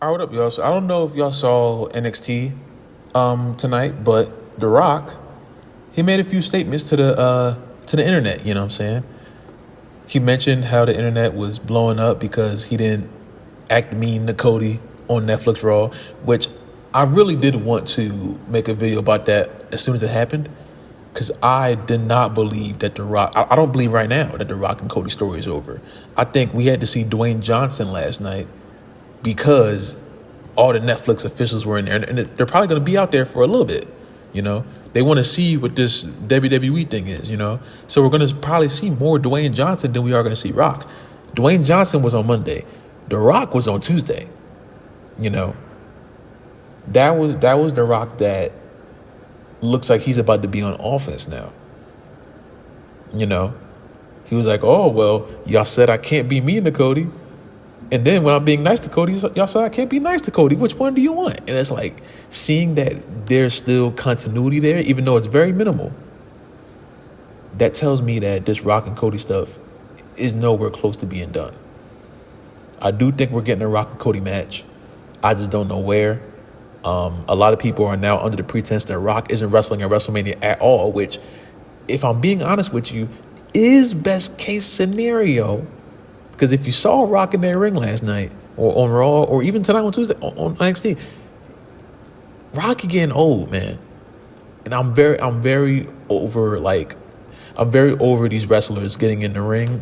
All right, what up, y'all? So I don't know if y'all saw NXT tonight, but The Rock, he made a few statements to the internet, you know what I'm saying? He mentioned how the internet was blowing up because he didn't act mean to Cody on Netflix Raw, which I really did want to make a video about that as soon as it happened. Because I did not believe that The Rock, I don't believe right now that The Rock and Cody story is over. I think we had to see Dwayne Johnson last night because all the Netflix officials were in there, and they're probably going to be out there for a little bit. You know, they want to see what this WWE thing is. You know, so we're going to probably see more Dwayne Johnson than we are going to see Rock. Dwayne Johnson was on Monday. The Rock was on Tuesday. You know, that was The Rock that looks like he's about to be on offense now. You know, he was like, "Oh well, y'all said I can't be mean to Cody." And then when I'm being nice to Cody, y'all say I can't be nice to Cody. Which one do you want? And it's like seeing that there's still continuity there, even though it's very minimal. That tells me that this Rock and Cody stuff is nowhere close to being done. I do think we're getting a Rock and Cody match. I just don't know where. A lot of people are now under the pretense that Rock isn't wrestling at WrestleMania at all, which, if I'm being honest with you, is best case scenario. Because if you saw Rock in their ring last night, or on Raw, or even tonight on Tuesday on NXT, Rock getting old, man. And I'm very over these wrestlers getting in the ring,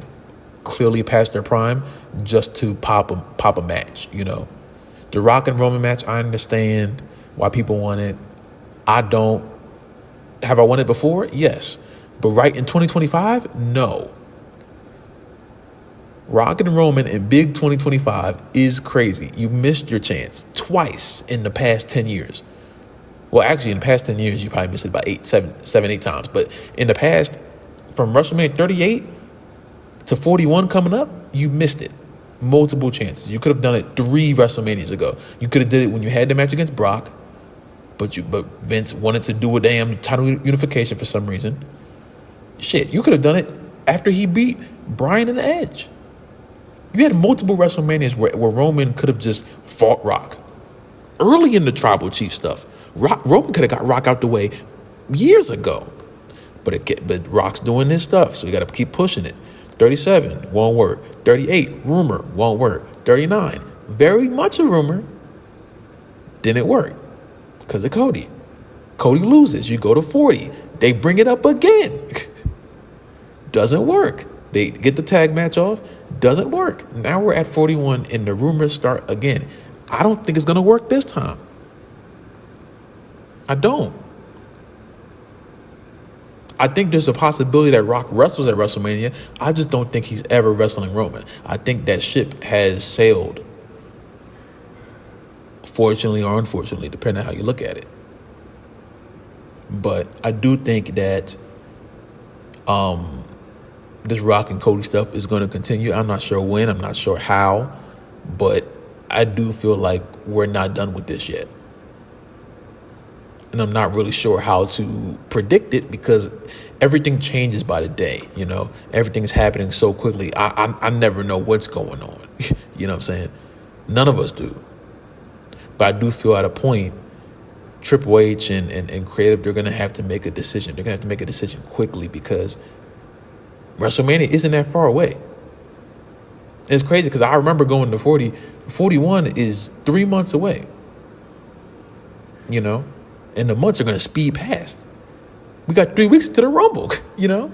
clearly past their prime, just to pop a match. You know, the Rock and Roman match, I understand why people want it. I don't. Have I won it before? Yes, but right in 2025, no. Rock and Roman in big 2025 is crazy. You missed your chance twice in the past 10 years. Well, actually, in the past 10 years, you probably missed it about 8 times. But in the past, from WrestleMania 38 to 41 coming up, you missed it. Multiple chances. You could have done it 3 WrestleManias ago. You could have did it when you had the match against Brock, but Vince wanted to do a damn title unification for some reason. Shit, you could have done it after he beat Bryan and Edge. You had multiple WrestleManias where Roman could have just fought Rock. Early in the Tribal Chief stuff, Roman could have got Rock out the way years ago. But Rock's doing this stuff, so you got to keep pushing it. 37, won't work. 38, rumor, won't work. 39, very much a rumor, didn't work because of Cody. Cody loses, you go to 40. They bring it up again. Doesn't work. They get the tag match off. Doesn't work. Now we're at 41 and the rumors start again. I don't think it's going to work this time. I don't. I think there's a possibility that Rock wrestles at WrestleMania. I just don't think he's ever wrestling Roman. I think that ship has sailed. Fortunately or unfortunately, depending on how you look at it. But I do think that this Rock and Cody stuff is going to continue. I'm not sure when. I'm not sure how. But I do feel like we're not done with this yet. And I'm not really sure how to predict it because everything changes by the day, you know. Everything's happening so quickly. I never know what's going on. You know what I'm saying? None of us do. But I do feel at a point, Triple H and creative, they're going to have to make a decision. They're going to have to make a decision quickly because WrestleMania isn't that far away. It's crazy because I remember going to 40. 41 is 3 months away. You know? And the months are going to speed past. We got 3 weeks to the Rumble, you know?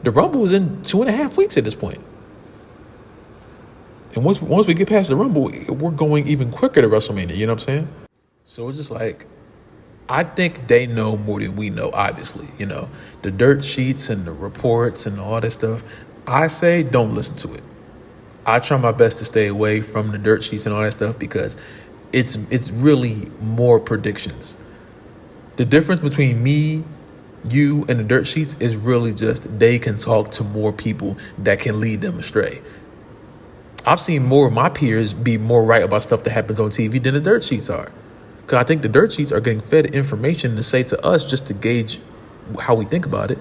The Rumble is in 2.5 weeks at this point. And once we get past the Rumble, we're going even quicker to WrestleMania, you know what I'm saying? So it's just like, I think they know more than we know, obviously, you know. The dirt sheets and the reports and all that stuff, I say don't listen to it. I try my best to stay away from the dirt sheets and all that stuff because it's really more predictions. The difference between me, you, and the dirt sheets is really just they can talk to more people that can lead them astray. I've seen more of my peers be more right about stuff that happens on TV than the dirt sheets are. Because I think the dirt sheets are getting fed information to say to us just to gauge how we think about it.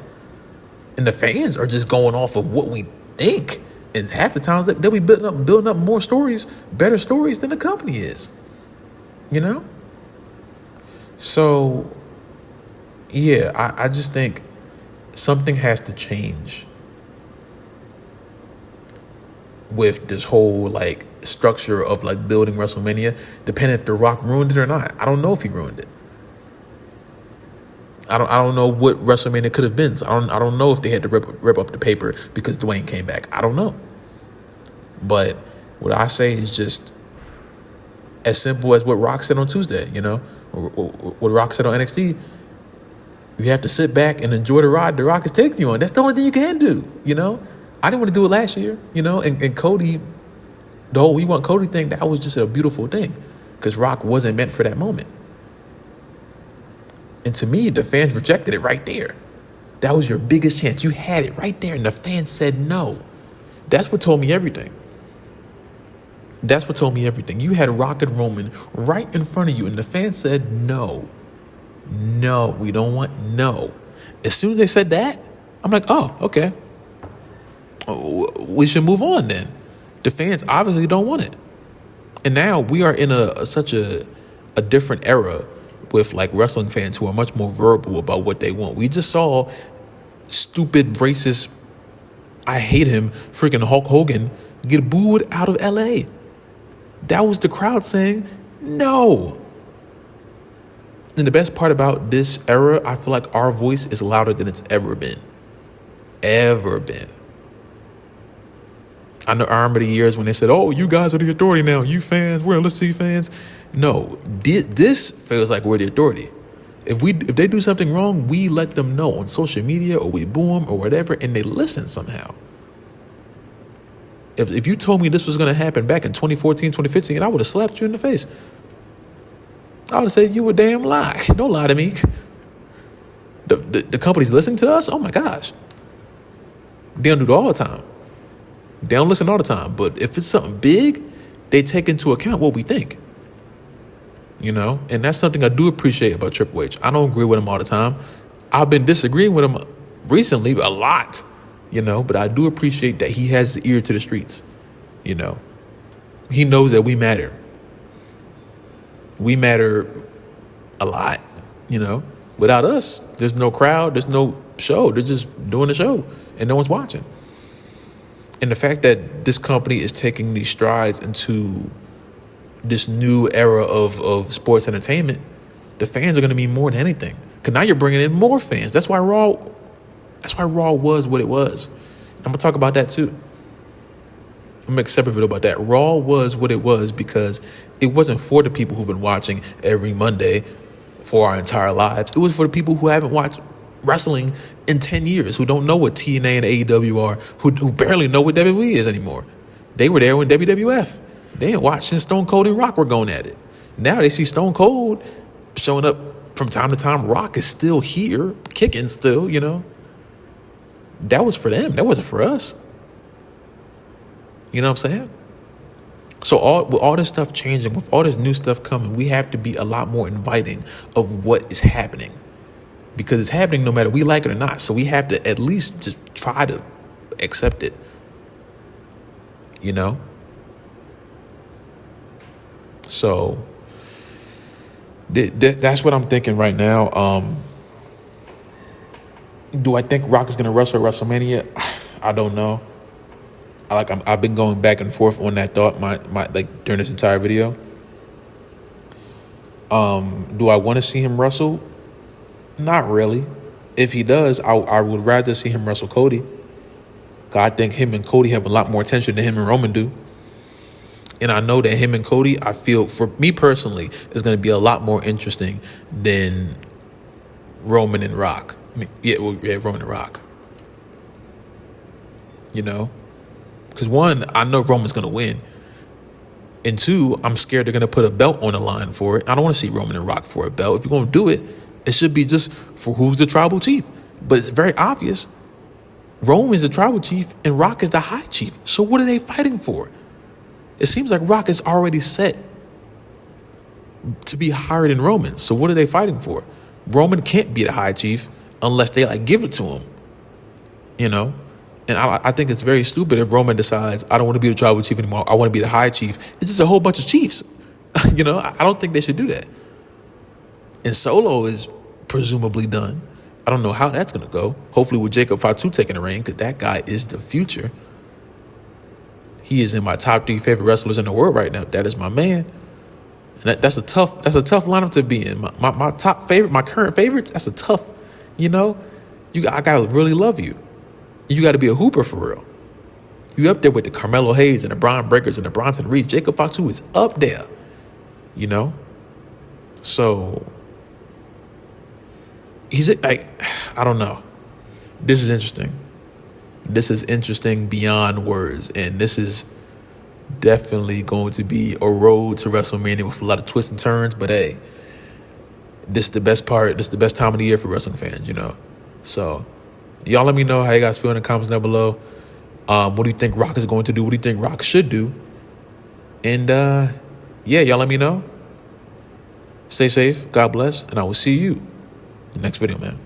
And the fans are just going off of what we think. And half the time they'll be building up more stories, better stories than the company is. you know? So, yeah, I just think something has to change with this whole like structure of like building WrestleMania, depending if The Rock ruined it or not. I don't know if he ruined it. I don't know what WrestleMania could have been. So I don't know if they had to rip up the paper because Dwayne came back. I don't know. But what I say is just as simple as what Rock said on Tuesday, you know, or what Rock said on NXT. You have to sit back and enjoy the ride The Rock is taking you on. That's the only thing you can do, you know. I didn't want to do it last year, you know, and Cody, the whole We Want Cody thing, that was just a beautiful thing because Rock wasn't meant for that moment. And to me, the fans rejected it right there. That was your biggest chance. You had it right there, and the fans said no. That's what told me everything. That's what told me everything. You had Rock and Roman right in front of you, and the fans said no. No, we don't want no. As soon as they said that, I'm like, oh, okay. We should move on then. The fans obviously don't want it. And now we are in such a different era with like wrestling fans who are much more verbal about what they want. We just saw stupid, racist, I hate him, freaking Hulk Hogan get booed out of LA. That was the crowd saying no. And the best part about this era, I feel like our voice is louder than it's ever been. Ever been. I remember the years when they said, oh, you guys are the authority now. You fans, we're Let's See fans. No, this feels like we're the authority. If they do something wrong, we let them know on social media or we boo them or whatever, and they listen somehow. If you told me this was going to happen back in 2014, 2015, I would have slapped you in the face. I would have said, you a damn lie. Don't lie to me. The company's listening to us? Oh, my gosh. They don't do it all the time. They don't listen all the time. But if it's something big, they take into account what we think. You know? And that's something I do appreciate about Triple H. I don't agree with him all the time. I've been disagreeing with him recently a lot. You know? But I do appreciate that he has his ear to the streets. You know? He knows that we matter. We matter a lot, you know. Without us, there's no crowd, there's no show. They're just doing the show, and no one's watching. And the fact that this company is taking these strides into this new era of sports entertainment, the fans are going to mean more than anything. Because now you're bringing in more fans. That's why Raw was what it was. I'm going to talk about that too. I'm going to make a separate video about that. Raw was what it was because it wasn't for the people who've been watching every Monday for our entire lives. It was for the people who haven't watched wrestling in 10 years, who don't know what TNA and AEW are, who barely know what WWE is anymore. They were there when WWF. They didn't watch since Stone Cold and Rock were going at it. Now they see Stone Cold showing up from time to time. Rock is still here, kicking still, you know. That was for them. That wasn't for us. You know what I'm saying? So with all this stuff changing, with all this new stuff coming, we have to be a lot more inviting of what is happening. Because it's happening no matter we like it or not. So we have to at least just try to accept it. You know? So that's what I'm thinking right now. Do I think Rock is going to wrestle at WrestleMania? I don't know. I've been going back and forth on that thought my like during this entire video. Do I want to see him wrestle? Not really. If he does, I would rather see him wrestle Cody. I think him and Cody have a lot more attention than him and Roman do. And I know that him and Cody, I feel, for me personally, is going to be a lot more interesting than Roman and Rock. I mean, Roman and Rock. You know? Because one, I know Roman's going to win. And two, I'm scared they're going to put a belt on the line for it. I don't want to see Roman and Rock for a belt. If you're going to do it, it should be just for who's the tribal chief. But it's very obvious. Roman is the tribal chief and Rock is the high chief. So what are they fighting for? It seems like Rock is already set to be higher than Roman. So what are they fighting for? Roman can't be the high chief unless they give it to him. You know? And I think it's very stupid if Roman decides, I don't want to be the tribal chief anymore. I want to be the high chief. It's just a whole bunch of chiefs. I don't think they should do that. And Solo is presumably done. I don't know how that's going to go. Hopefully with Jacob Fatu taking the reign, because that guy is the future. He is in my top 3 favorite wrestlers in the world right now. That is my man. And that's a tough lineup to be in. My top favorite, my current favorites, that's a tough, I got to really love you. You got to be a hooper for real. You up there with the Carmelo Hayes and the Bron Breakers and the Bronson Reed. Jacob Fatu is up there, So I don't know. This is interesting. This is interesting beyond words. And this is definitely going to be a road to WrestleMania with a lot of twists and turns. But hey, this is the best part. This is the best time of the year for wrestling fans, So y'all let me know how you guys feel in the comments down below. What do you think Rock is going to do? What do you think Rock should do? And y'all let me know. Stay safe. God bless. And I will see you in the next video, man.